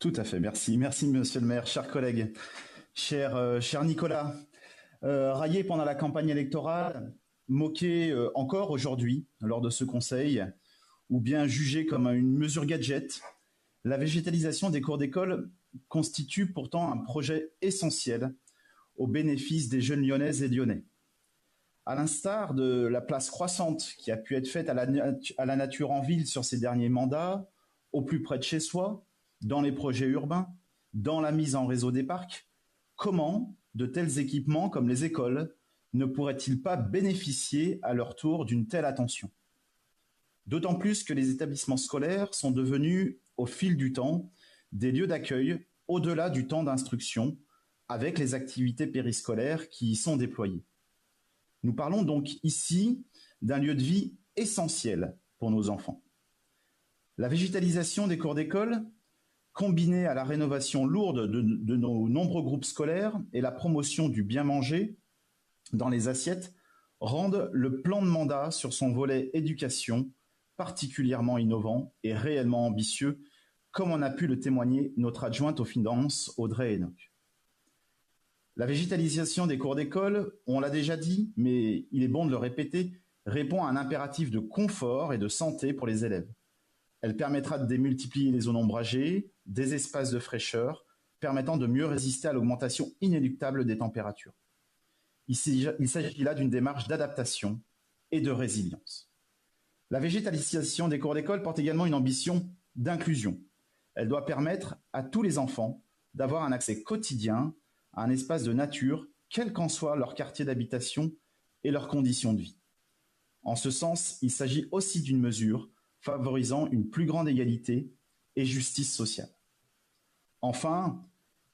Tout à fait, merci. Merci, monsieur le maire, chers collègues, cher Nicolas. Raillé pendant la campagne électorale, moqué encore aujourd'hui lors de ce conseil, ou bien jugé comme une mesure gadget, la végétalisation des cours d'école constitue pourtant un projet essentiel au bénéfice des jeunes Lyonnaises et Lyonnais. À l'instar de la place croissante qui a pu être faite à la nature en ville sur ces derniers mandats, au plus près de chez soi, dans les projets urbains, dans la mise en réseau des parcs, comment de tels équipements comme les écoles ne pourraient-ils pas bénéficier à leur tour d'une telle attention? D'autant plus que les établissements scolaires sont devenus, au fil du temps, des lieux d'accueil au-delà du temps d'instruction, avec les activités périscolaires qui y sont déployées. Nous parlons donc ici d'un lieu de vie essentiel pour nos enfants. La végétalisation des cours d'école, combinée à la rénovation lourde de nos nombreux groupes scolaires et la promotion du bien manger dans les assiettes, rendent le plan de mandat sur son volet éducation particulièrement innovant et réellement ambitieux, comme en a pu le témoigner notre adjointe aux finances, Audrey Enoch. La végétalisation des cours d'école, on l'a déjà dit, mais il est bon de le répéter, répond à un impératif de confort et de santé pour les élèves. Elle permettra de démultiplier les zones ombragées, des espaces de fraîcheur, permettant de mieux résister à l'augmentation inéluctable des températures. Il s'agit là d'une démarche d'adaptation et de résilience. La végétalisation des cours d'école porte également une ambition d'inclusion. Elle doit permettre à tous les enfants d'avoir un accès quotidien à un espace de nature, quel qu'en soit leur quartier d'habitation et leurs conditions de vie. En ce sens, il s'agit aussi d'une mesure favorisant une plus grande égalité et justice sociale. Enfin,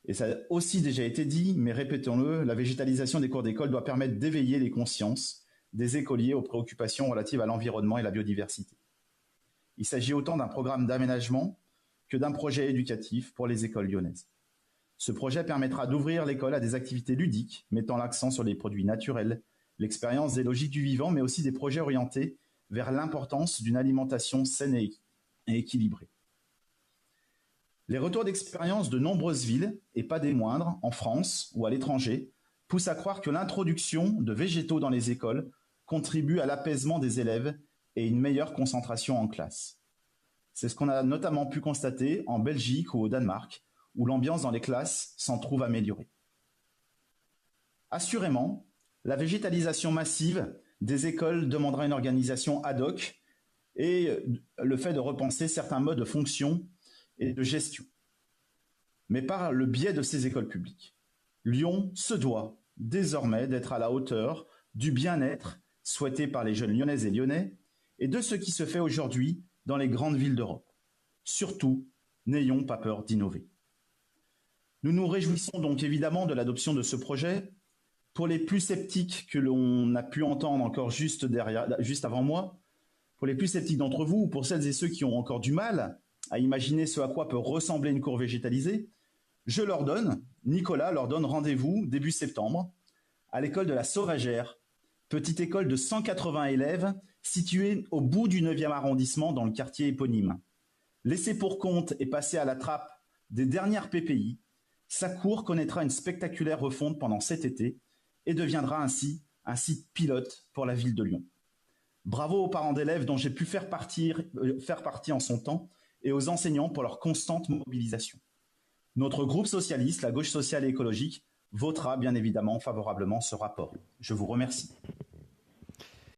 et ça a aussi déjà été dit, mais répétons-le, la végétalisation des cours d'école doit permettre d'éveiller les consciences des écoliers aux préoccupations relatives à l'environnement et la biodiversité. Il s'agit autant d'un programme d'aménagement que d'un projet éducatif pour les écoles lyonnaises. Ce projet permettra d'ouvrir l'école à des activités ludiques, mettant l'accent sur les produits naturels, l'expérience des logiques du vivant, mais aussi des projets orientés vers l'importance d'une alimentation saine et équilibrée. Les retours d'expérience de nombreuses villes, et pas des moindres, en France ou à l'étranger, poussent à croire que l'introduction de végétaux dans les écoles contribue à l'apaisement des élèves et une meilleure concentration en classe. C'est ce qu'on a notamment pu constater en Belgique ou au Danemark, où l'ambiance dans les classes s'en trouve améliorée. Assurément, la végétalisation massive des écoles demandera une organisation ad hoc et le fait de repenser certains modes de fonction et de gestion. Mais par le biais de ces écoles publiques, Lyon se doit désormais d'être à la hauteur du bien-être souhaité par les jeunes Lyonnaises et Lyonnais et de ce qui se fait aujourd'hui dans les grandes villes d'Europe. Surtout, n'ayons pas peur d'innover. Nous nous réjouissons donc évidemment de l'adoption de ce projet. Pour les plus sceptiques que l'on a pu entendre encore juste avant moi, pour les plus sceptiques d'entre vous, ou pour celles et ceux qui ont encore du mal à imaginer ce à quoi peut ressembler une cour végétalisée, Nicolas leur donne rendez-vous début septembre à l'école de la Sauvagère, petite école de 180 élèves située au bout du 9e arrondissement dans le quartier éponyme. Laissée pour compte et passée à la trappe des dernières PPI, sa cour connaîtra une spectaculaire refonte pendant cet été et deviendra ainsi un site pilote pour la ville de Lyon. Bravo aux parents d'élèves dont j'ai pu faire partie en son temps et aux enseignants pour leur constante mobilisation. Notre groupe socialiste, la gauche sociale et écologique, votera bien évidemment favorablement ce rapport. Je vous remercie.